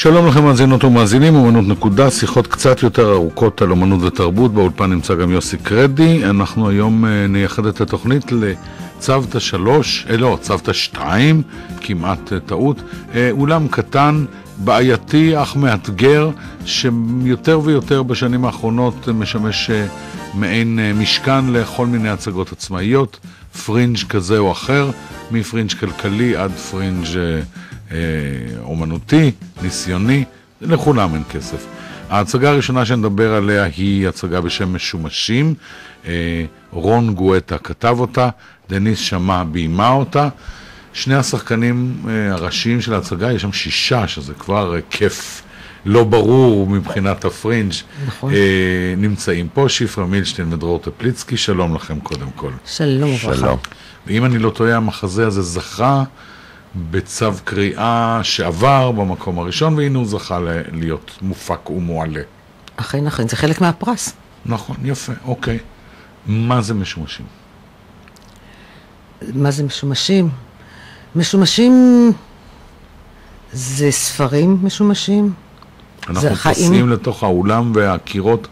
שלום לכם מאזינות ומאזינים, אומנות נקודה, שיחות קצת יותר ארוכות על אומנות ותרבות. באולפן נמצא גם יוסי קרדי. אנחנו היום נייחד את התוכנית לצוותא 3, צוותא 2, כמעט טעות. אולם קטן, בעייתי אך מאתגר, שיותר ויותר בשנים האחרונות משמש מעין משכן לכל מיני הצגות עצמאיות, פרינג' כזה או אחר, מפרינג' כלכלי עד פרינג' אומנותי, ניסיוני, לכולם אין כסף. ההצגה הראשונה שנדבר עליה היא הצגה בשם משומשים. רון גואטה כתב אותה, דניס שמע ביימה אותה. שני השחקנים הראשיים של ההצגה, יש שם 6, שזה כבר כיף לא ברור מבחינת הפרינג'. נכון. נמצאים פה שפרה מילשטיין ודרור טפליצקי. שלום לכם קודם כל. שלום וברכה. ואם אני לא טועה, המחזה הזה זכה בצו קריאה שעבר במקום הראשון, והנה הוא זכה להיות מופק ומועלה. אכן, זה חלק מהפרס. נכון, יפה, אוקיי. מה זה משומשים? מה זה משומשים? משומשים זה ספרים משומשים. אנחנו נכנסים לתוך האולם והקירות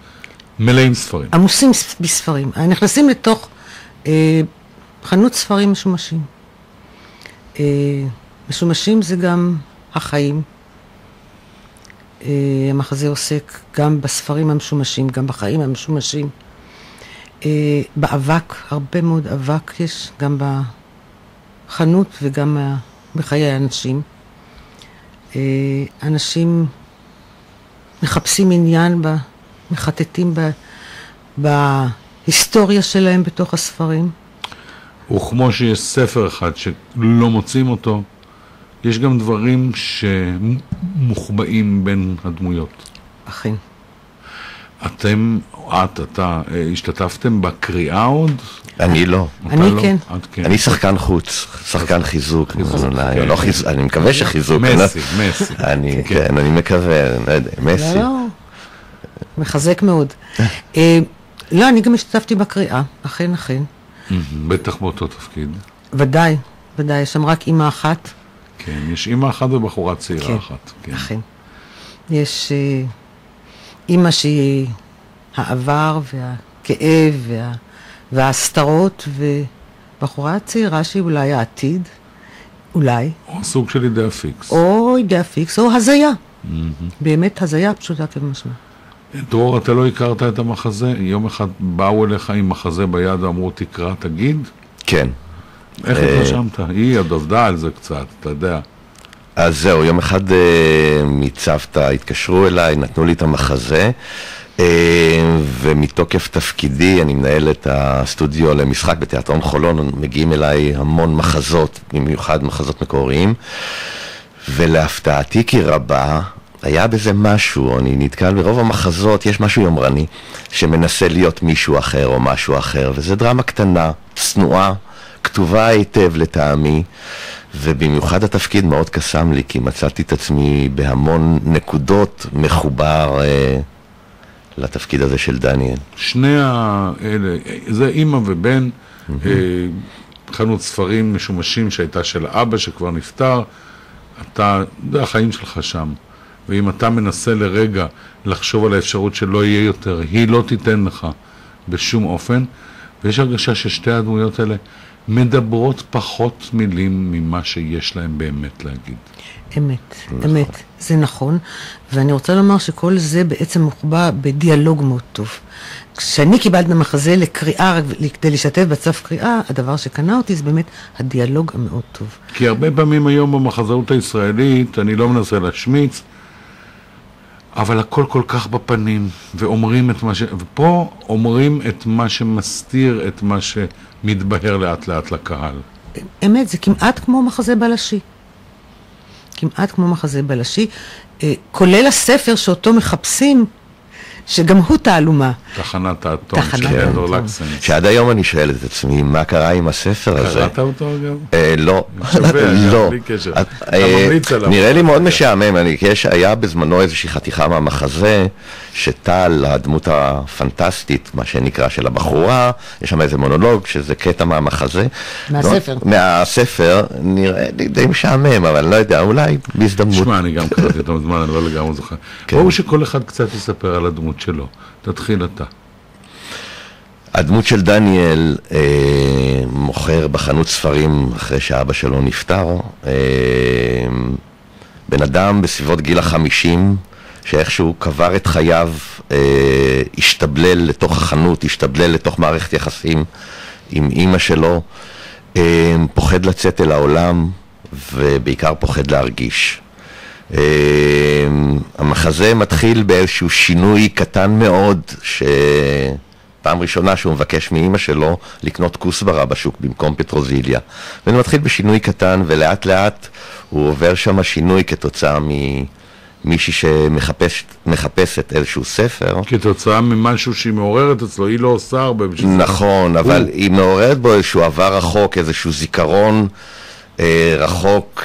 מלאים ספרים. עמוסים בספרים. נכנסים לתוך חנות ספרים משומשים. משומשים זה גם החיים. המחזה עוסק גם בספרים המשומשים, גם בחיים המשומשים. באבק, הרבה מאוד אבק יש, גם בחנות וגם בחיי האנשים. אנשים מחפשים עניין, מחטטים בהיסטוריה שלהם בתוך הספרים. וכמו שיש ספר אחד שלא מוצאים אותו, יש גם דברים שמוחבאים בין הדמויות. אכן. אתה השתתפתם בקריאה עוד? אני לא. אני כן. אני שחקן חוץ, שחקן חיזוק. אני מקווה שחיזוק. מסי. כן, אני מקווה, לא יודע, מסי. לא, מחזק מאוד. לא, אני גם השתתפתי בקריאה, אכן. בטח באותו תפקיד. ודאי, יש שם רק אמא אחת. כן, יש אמא אחת ובחורה צעירה אחת. כן, אכן. יש אמא שהיא העבר והכאב וההסתרות, ובחורה צעירה שהיא אולי העתיד, אולי. או סוג של אידאה פיקס. או אידאה פיקס, או הזיה. באמת הזיה פשוטה כמשמע. דרור, אתה לא הכרת את המחזה? יום אחד באו אליך עם מחזה ביד ואמרו תקרא, תגיד? כן. איך התרשמת? היא עוד עבדה על זה קצת, אתה יודע. אז זהו, יום אחד מצוותא התקשרו אליי, נתנו לי את המחזה, ומתוקף תפקידי, אני מנהל את הסטודיו למשחק בתיאטרון חולון, מגיעים אליי המון מחזות, במיוחד מחזות מקוריים, ולהפתעתי כי רבה, היה בזה משהו, אני נתקל ברוב המחזות, יש משהו יומרני, שמנסה להיות מישהו אחר או משהו אחר, וזה דרמה קטנה, צנועה, כתובה היטב לטעמי, ובמיוחד התפקיד מאוד קסם לי, כי מצאתי את עצמי בהמון נקודות מחובר לתפקיד הזה של דניאל. שני האלה, זה אמא ובן, חנות ספרים משומשים שהייתה של אבא שכבר נפטר, זה החיים שלך שם. ואם אתה מנסה לרגע לחשוב על האפשרות שלא יהיה יותר, היא לא תיתן לך בשום אופן, ויש הרגשה ששתי הדמויות האלה מדברות פחות מילים ממה שיש להם באמת להגיד. אמת, זה נכון, ואני רוצה לומר שכל זה בעצם מוחבא בדיאלוג מאוד טוב. כשאני קיבלתי במחזה לקריאה, כדי לשתף בצו קריאה, הדבר שקנה אותי זה באמת הדיאלוג המאוד טוב. כי הרבה פעמים היום במחזאות הישראלית, אני לא מנסה להשמיץ, אבל הכל כל כך בפנים, ואומרים את מה ופה אומרים את מה שמסתיר, את מה שמתבהר לאט לאט לקהל. אמת, זה כמעט כמו מחזה בלשי. כולל הספר שאותו מחפשים, שגם הוא תעלומה. תחנת האטום של אדור לקסן. שעד היום אני שואל את עצמי, מה קרה עם הספר הזה? קראת אותו אגב? לא. לא. בלי קשר. אתה ממליץ עליו. נראה לי מאוד משעמם, היה בזמנו איזושהי חתיכה מהמחזה, שטל, הדמות הפנטסטית, מה שנקרא, של הבחורה, יש שם איזה מונולוג, שזה קטע מהמחזה. מהספר. מהספר, נראה לי די משעמם, אבל אני לא יודע, אולי בהזדמנות. שמע, אני גם קראתי אותו בזמן, אני לא לגמרי זוכר. ברור שכל אחד קצת יספר על הדמות שלו. תתחיל אתה. הדמות של דניאל מוכר בחנות ספרים אחרי שאבא שלו נפטר. בן אדם בסביבות גיל 50, שאיכשהו קבר את חייו, השתבלל לתוך החנות, השתבלל לתוך מערכת יחסים עם אמא שלו, פוחד לצאת אל העולם ובעיקר פוחד להרגיש. המחזה מתחיל באיזשהו שינוי קטן מאוד, שפעם ראשונה שהוא מבקש מאמא שלו לקנות כוסברה בשוק במקום פטרוזיליה, וזה מתחיל בשינוי קטן, ולאט לאט הוא עובר שם שינוי כתוצאה מישהי שמחפשת איזשהו ספר. כתוצאה ממשהו שהיא מעוררת אצלו, היא לא עושה הרבה. נכון, אבל היא מעוררת בו איזשהו עבר רחוק, איזשהו זיכרון רחוק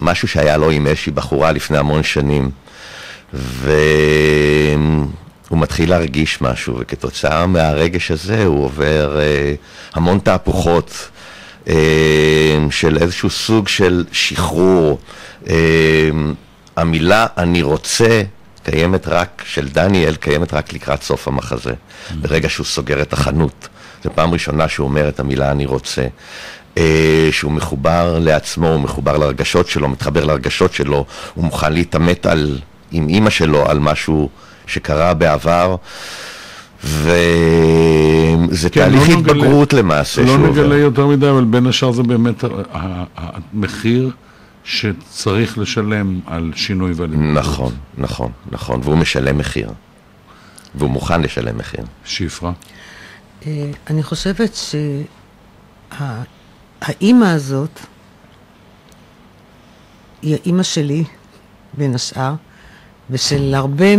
משהו שהיה לו עם איזושהי בחורה לפני המון שנים, והוא מתחיל להרגיש משהו, וכתוצאה מהרגש הזה הוא עובר המון תהפוכות של איזשהו סוג של שחרור. המילה אני רוצה קיימת רק, של דניאל, קיימת רק לקראת סוף המחזה, ברגע שהוא סוגר את החנות. זו פעם ראשונה שהוא אומר את המילה אני רוצה. שהוא מחובר לעצמו, הוא מחובר לרגשות שלו, מתחבר לרגשות שלו, הוא מוכן להתאמת עם אמא שלו על משהו שקרה בעבר, וזה תהליך התבגרות למעשה. לא נגלה יותר מדי, אבל בין השאר זה באמת המחיר שצריך לשלם על שינוי ועל... נכון, נכון, נכון, והוא משלם מחיר, והוא מוכן לשלם מחיר. שפרה? אני חושבת האימא הזאת היא האימא שלי, בין השאר, ושל הרבה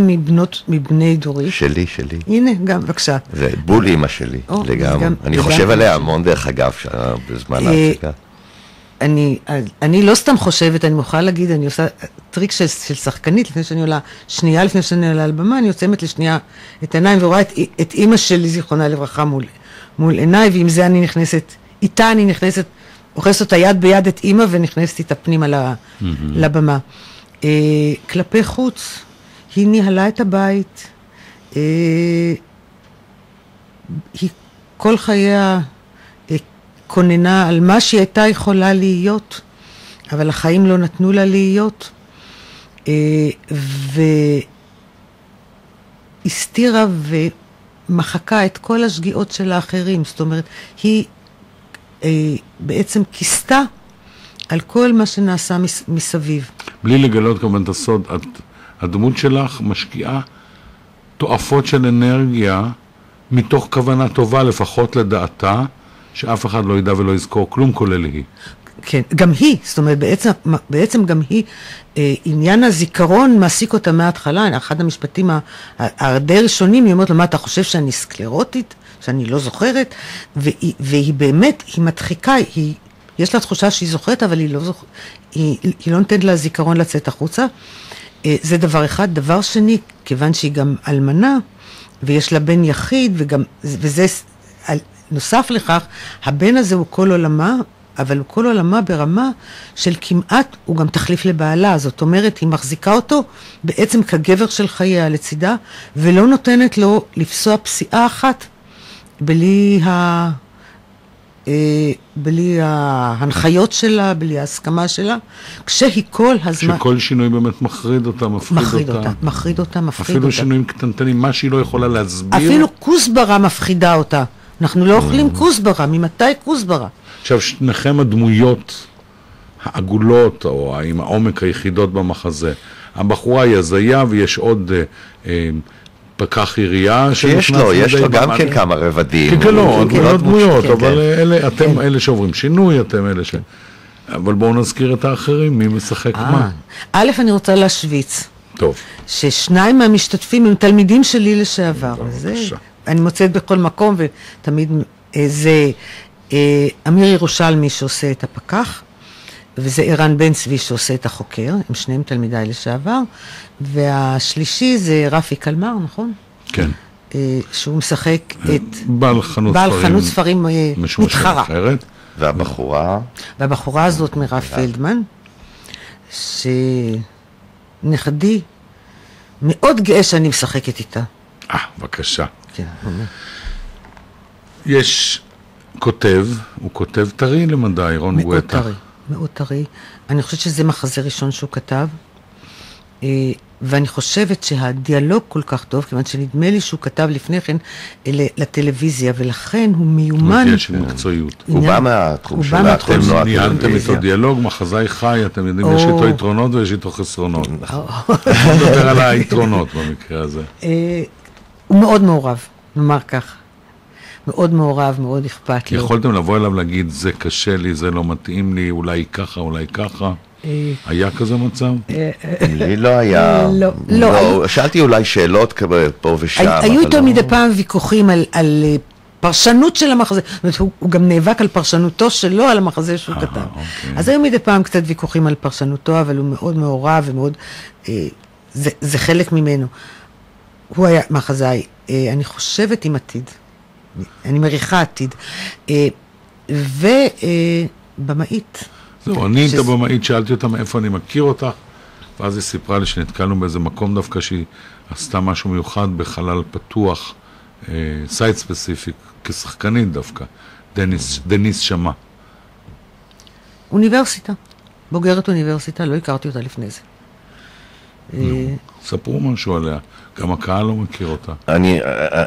מבני דורי. שלי. הנה, גם, בבקשה. זה בול אימא שלי, לגמרי. אני חושב עליה המון דרך אגב, בזמן ההצגה. אני לא סתם חושבת, אני מוכרחה להגיד, אני עושה טריק של שחקנית, לפני שאני עולה, שנייה לפני שאני עולה על במה, אני עוצמת לשנייה את העיניים, ורואה את אימא שלי, זיכרונה לברכה, מול עיניי, ועם זה אני נכנסת, איתה אני נכנסת, אוכלת אותה יד ביד את אימא, ונכנסת איתה פנימה לבמה. כלפי חוץ, היא ניהלה את הבית, היא כל חייה כוננה על מה שהיא הייתה יכולה להיות, אבל החיים לא נתנו לה להיות, והסתירה ומחקה את כל השגיאות של האחרים. זאת אומרת, היא בעצם כיסתה על כל מה שנעשה מסביב. בלי לגלות כמובן את הסוד, הדמות שלך משקיעה תועפות של אנרגיה מתוך כוונה טובה, לפחות לדעתה, שאף אחד לא ידע ולא יזכור כלום, כולל היא. כן, גם היא, זאת אומרת, בעצם גם היא, עניין הזיכרון מעסיק אותה מההתחלה. אחד המשפטים הדי ראשונים, היא אומרת לו, מה, אתה חושב שאני סקלרוטית? שאני לא זוכרת? והיא באמת, היא מדחיקה, יש לה תחושה שהיא זוכרת, אבל היא לא נותנת לה זיכרון לצאת החוצה. זה דבר אחד. דבר שני, כיוון שהיא גם אלמנה, ויש לה בן יחיד, וזה נוסף לכך, הבן הזה הוא כל עולמה, אבל הוא כל עולמה ברמה של כמעט, הוא גם תחליף לבעלה. זאת אומרת, היא מחזיקה אותו בעצם כגבר של חייה לצידה, ולא נותנת לו לפסוע פסיעה אחת, בלי ההנחיות שלה, בלי ההסכמה שלה, כשהיא כל הזמן... שכל שינוי באמת מחריד אותה, מחריד אותה. אפילו שינויים קטנטנים, מה שהיא לא יכולה להסביר. אפילו כוסברה מפחידה אותה. אנחנו לא אוכלים כוסברה, ממתי כוסברה? עכשיו, שניכם הדמויות העגולות, או עם העומק היחידות במחזה. הבחורה היא הזיה, ויש עוד פקח עירייה. יש לו גם כן כמה רבדים. כן, לא דמויות, אבל אתם אלה שעוברים שינוי, אתם אלה ש... אבל בואו נזכיר את האחרים, מי משחק מה. א', אני רוצה להשוויץ. טוב. ששניים מהמשתתפים הם תלמידים שלי לשעבר. זה, אני מוצאת בכל מקום, ותמיד זה אמיר ירושלמי שעושה את הפקח, וזה ערן בן צבי שעושה את החוקר, הם שניהם תלמידיי לשעבר, והשלישי זה רפי קלמר, נכון? כן. שהוא משחק את בעל חנות ספרים מתחרה. והבחורה הזאת מירב פלדמן, שנכדי מאוד גאה שאני משחקת איתה. בבקשה. כן. יש כותב, הוא כותב טרי למדי, רון גואטה. מאוד טרי. אני חושבת שזה מחזה ראשון שהוא כתב, ואני חושבת שהדיאלוג כל כך טוב, כיוון שנדמה לי שהוא כתב לפני כן לטלוויזיה, ולכן הוא מיומן. יש מקצועיות. הוא בא מהתחום של הטלוויזיה. ניהלתם איתו דיאלוג, מחזאי חי, אתם יודעים, יש איתו יתרונות ויש איתו חסרונות. אני מדבר על היתרונות במקרה הזה. הוא מאוד מעורב, נאמר כך. מאוד מעורב, מאוד אכפת לו. יכולתם לבוא אליו להגיד, זה קשה לי, זה לא מתאים לי, אולי ככה, אולי ככה? היה כזה מצב? לי לא היה. לא. שאלתי אולי שאלות פה ושם. היו איתו מדי פעם ויכוחים על פרשנות של המחזה. זאת אומרת, הוא גם נאבק על פרשנותו שלו, על המחזה שהוא כתב. אז היו מדי פעם קצת ויכוחים על פרשנותו, אבל הוא מאוד מעורב ומאוד... זה חלק ממנו. הוא היה מחזאי. אני חושבת עם עתיד. אני מריחה עתיד. ובמאית. זהו, אני את הבמאית שאלתי אותה מאיפה אני מכיר אותך, ואז היא סיפרה לי שנתקלנו באיזה מקום דווקא שהיא עשתה משהו מיוחד בחלל פתוח, סייט ספציפיק, כשחקנית דווקא, דניס שמה. אוניברסיטה, בוגרת אוניברסיטה, לא הכרתי אותה לפני זה. ספרו משהו עליה, גם הקהל לא מכיר אותה.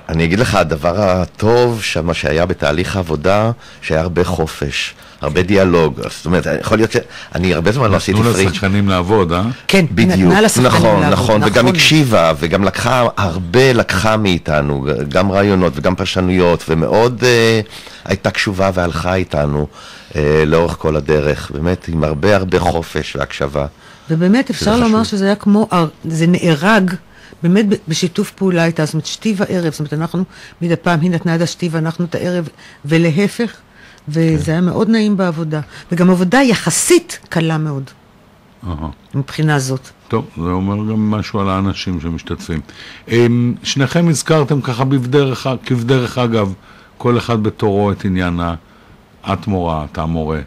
אני אגיד לך, הדבר הטוב שמה שהיה בתהליך העבודה, שהיה הרבה חופש, הרבה דיאלוג. זאת אומרת, יכול להיות שאני הרבה זמן לא עשיתי פריץ'. נתנו לשחקנים לעבוד, כן, בדיוק, נכון, וגם הקשיבה, וגם לקחה מאיתנו, גם רעיונות וגם פרשנויות, ומאוד הייתה קשובה והלכה איתנו לאורך כל הדרך, באמת עם הרבה חופש והקשבה. ובאמת אפשר לומר שזה היה כמו, זה נהרג, באמת בשיתוף פעולה הייתה, זאת אומרת שתי וערב, זאת אומרת אנחנו מדי פעם, היא נתנה את השתי ואנחנו את הערב, ולהפך, וזה היה מאוד נעים בעבודה, וגם עבודה יחסית קלה מאוד, מבחינה זאת. טוב, זה אומר גם משהו על האנשים שמשתתפים. שניכם הזכרתם ככה כבדרך אגב, כל אחד בתורו את עניין את מורה, אתה מורה.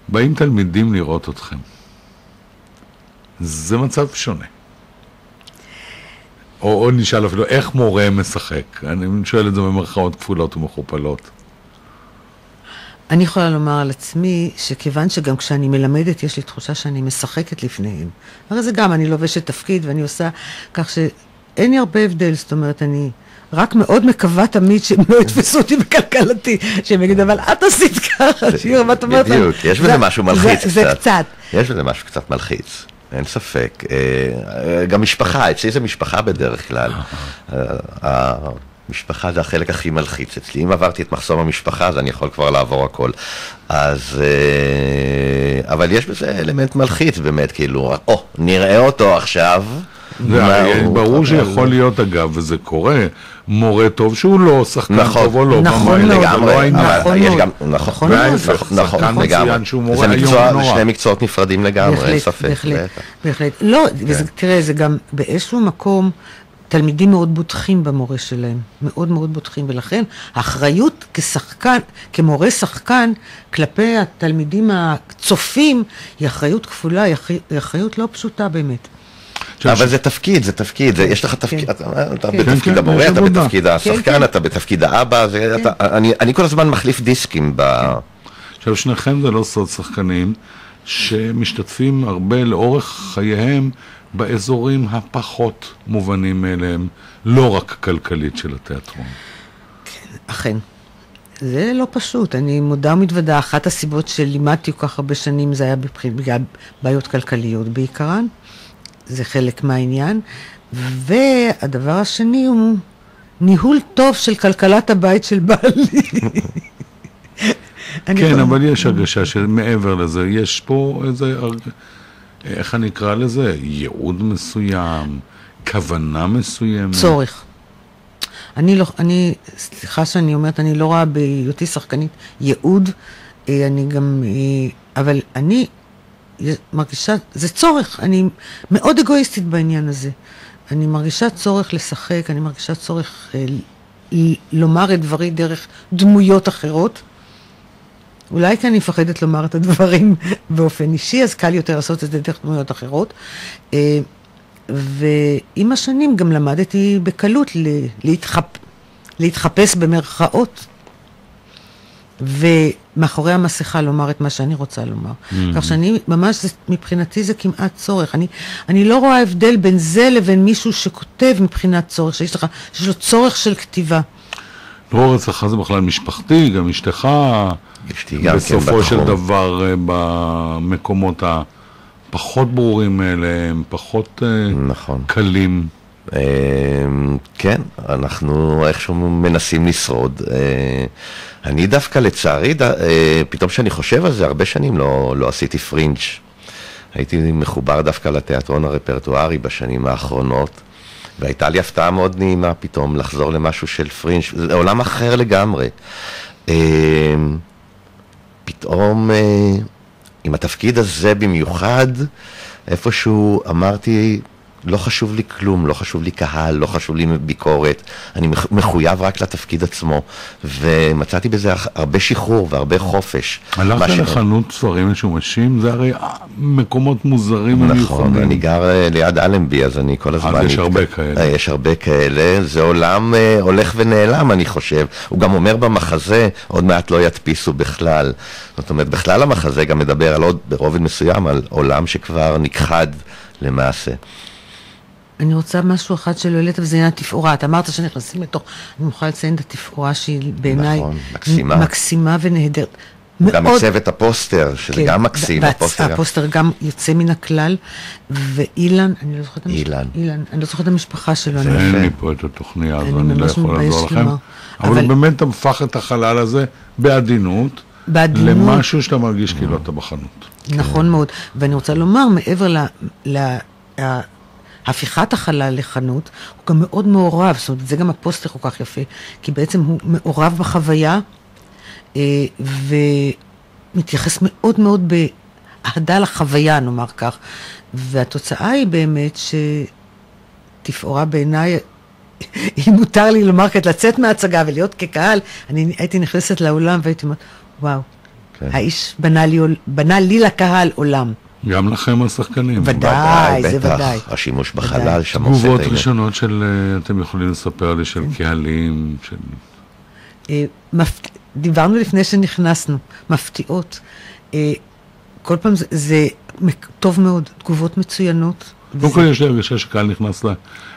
באים תלמידים לראות אתכם. זה מצב שונה. או נשאל אפילו, איך מורה משחק? אני שואל את זה במרכאות כפולות ומכופלות. אני יכולה לומר על עצמי, שכיוון שגם כשאני מלמדת, יש לי תחושה שאני משחקת לפניהם. הרי זה גם, אני לובשת תפקיד ואני עושה כך שאין לי הרבה הבדל, זאת אומרת, אני רק מאוד מקווה תמיד שהם לא יתפסו אותי בכלכלתי, שהם יגידו, אבל את עשית ככה, שיר, מה את אומרת? בדיוק, יש בזה משהו מלחיץ קצת. זה קצת. יש בזה משהו קצת מלחיץ. אין ספק. גם משפחה, אצלי זה משפחה בדרך כלל. המשפחה זה החלק הכי מלחיץ אצלי. אם עברתי את מחסום המשפחה, אז אני יכול כבר לעבור הכל. אז... אבל יש בזה אלמנט מלחיץ באמת, כאילו, נראה אותו עכשיו. ברור שיכול להיות, אגב, וזה קורה, מורה טוב שהוא לא שחקן טוב או לא. נכון לגמרי. נכון מאוד. זה שני מקצועות נפרדים לגמרי, אין ספק. בהחלט. לא, תראה, זה גם באיזשהו מקום, תלמידים מאוד בוטחים במורה שלהם, מאוד מאוד בוטחים, ולכן האחריות כשחקן, כמורה שחקן, כלפי התלמידים הצופים, היא אחריות כפולה, היא אחריות לא פשוטה באמת. אבל זה תפקיד, יש לך תפקיד, אתה בתפקיד המורה, אתה בתפקיד השחקן, אתה בתפקיד האבא, אני כל הזמן מחליף דיסקים. עכשיו שניכם זה לא סוד שחקנים, שמשתתפים הרבה לאורך חייהם באזורים הפחות מובנים מאליהם, לא רק כלכלית של התיאטרון. כן, אכן. זה לא פשוט, אני מודה ומתוודה, אחת הסיבות שלימדתי כל כך הרבה שנים, זה היה בגלל בעיות כלכליות בעיקרן. זה חלק מהעניין, והדבר השני הוא ניהול טוב של כלכלת הבית של בעלי. כן, אבל יש הרגשה שמעבר לזה, יש פה איזה, איך אני אקרא לזה? ייעוד מסוים, כוונה מסוימת? צורך. סליחה שאני אומרת, אני לא רואה בהיותי שחקנית ייעוד, אני גם, אבל אני מרגישה, זה צורך, אני מאוד אגואיסטית בעניין הזה. אני מרגישה צורך לשחק, אני מרגישה צורך לומר את דברי דרך דמויות אחרות. אולי כי אני מפחדת לומר את הדברים באופן אישי, אז קל יותר לעשות את זה דרך דמויות אחרות. ועם השנים גם למדתי בקלות להתחפש במרכאות, ומאחורי המסכה לומר את מה שאני רוצה לומר. כך שאני, ממש, מבחינתי זה כמעט צורך. אני לא רואה הבדל בין זה לבין מישהו שכותב מבחינת צורך, שיש לו צורך של כתיבה. דרור, אצלך זה בכלל משפחתי, גם אשתך, בסופו של דבר במקומות הפחות ברורים האלה, הם פחות קלים. כן, אנחנו איכשהו מנסים לשרוד. אני דווקא לצערי, פתאום שאני חושב על זה, הרבה שנים לא עשיתי פרינג'. הייתי מחובר דווקא לתיאטרון הרפרטוארי בשנים האחרונות, והייתה לי הפתעה מאוד נעימה פתאום לחזור למשהו של פרינג'. זה עולם אחר לגמרי. פתאום, עם התפקיד הזה במיוחד, איפשהו אמרתי, לא חשוב לי כלום, לא חשוב לי קהל, לא חשוב לי ביקורת, אני מחויב רק לתפקיד עצמו, ומצאתי בזה הרבה שחרור והרבה חופש. הלכת לחנות ספרים משומשים, זה הרי מקומות מוזרים ומיוחדים. נכון, אני גר ליד אלנבי, אז אני כל הזמן... אז יש הרבה כאלה. יש הרבה כאלה, זה עולם הולך ונעלם, אני חושב. הוא גם אומר במחזה, עוד מעט לא ידפיסו בכלל. זאת אומרת, בכלל המחזה גם מדבר על עוד, ברובד מסוים, על עולם שכבר נכחד למעשה. אני רוצה משהו אחד שלא העלית, וזה עניין התפאורה. אתה אמרת שנכנסים לתוך, אני מוכרחה לציין את התפאורה שהיא בעיניי מקסימה ונהדרת. גם מצב את הפוסטר, שזה גם מקסים. הפוסטר גם יוצא מן הכלל, ואילן, אני לא זוכרת את המשפחה שלו. אין לי פה את התוכניה, אז אני לא יכול לעזור לכם. אבל הוא באמת הפך את החלל הזה בעדינות, למשהו שאתה מרגיש כאילו אתה בחנות. נכון מאוד. ואני רוצה לומר, מעבר הפיכת החלל לחנות, הוא גם מאוד מעורב, זאת אומרת, זה גם הפוסטר כל כך יפה, כי בעצם הוא מעורב בחוויה, ומתייחס מאוד מאוד באהדה לחוויה, נאמר כך, והתוצאה היא באמת שתפאורה בעיניי, אם מותר לי לומר כעת לצאת מההצגה ולהיות כקהל, אני הייתי נכנסת לעולם והייתי אומרת, וואו, האיש בנה לי לקהל עולם. גם לכם השחקנים. ודאי, זה ודאי. השימוש בחלל שם עושה את תגובות ראשונות של, אתם יכולים לספר לי, של קהלים, של... דיברנו לפני שנכנסנו, מפתיעות. כל פעם זה טוב מאוד, תגובות מצוינות. קודם כל יש לי הרגשה שקהל נכנס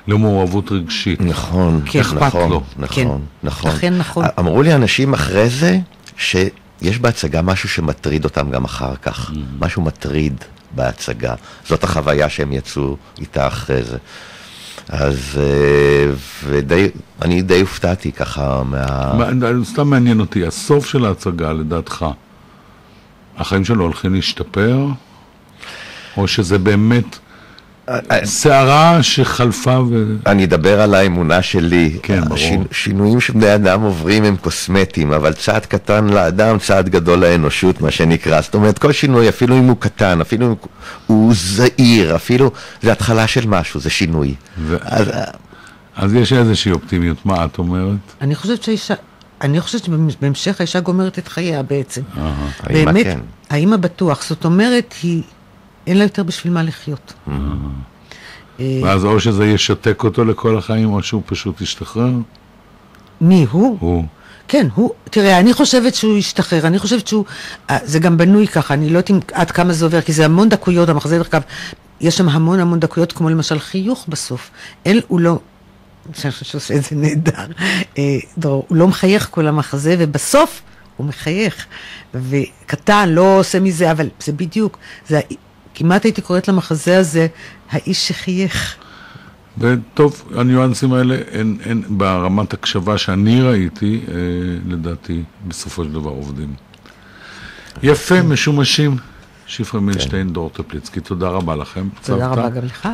למעורבות רגשית. נכון, נכון. אכן נכון. אמרו לי אנשים אחרי זה, שיש בהצגה משהו שמטריד אותם גם אחר כך. משהו מטריד בהצגה. זאת החוויה שהם יצאו איתה אחרי זה. אז אני די הופתעתי ככה סתם מעניין אותי, הסוף של ההצגה לדעתך, החיים שלו הולכים להשתפר? או שזה באמת שערה שחלפה אני אדבר על האמונה שלי. כן, ברור. שינויים שבני אדם עוברים הם קוסמטיים, אבל צעד קטן לאדם, צעד גדול לאנושות, מה שנקרא. זאת אומרת, כל שינוי, אפילו אם הוא קטן, אפילו אם הוא זעיר, אפילו זה התחלה של משהו, זה שינוי. אז יש איזושהי אופטימיות, מה את אומרת? אני חושבת שבהמשך האישה גומרת את חייה בעצם. באמת, האמא בטוח, זאת אומרת, אין לה יותר בשביל מה לחיות. ואז או שזה ישתק אותו לכל החיים, או שהוא פשוט ישתחרר? מי? הוא? הוא. כן, הוא. תראה, אני חושבת שהוא ישתחרר, אני חושבת שהוא, זה גם בנוי ככה, אני לא יודעת עד כמה זה עובר, כי זה המון דקויות, המחזה דרך כלל, יש שם המון דקויות, כמו למשל חיוך בסוף. הוא לא, אני חושבת שעושה את זה נהדר, הוא לא מחייך כל המחזה, ובסוף הוא מחייך, וקטן, לא עושה מזה, אבל זה בדיוק, זה כמעט הייתי קוראת למחזה הזה, האיש שחייך. וטוב, הניואנסים האלה, אין ברמת הקשבה שאני ראיתי, לדעתי, בסופו של דבר עובדים. יפה, משומשים. שפרה מילשטיין, דרור טפליצקי, תודה רבה לכם. תודה רבה גם לך.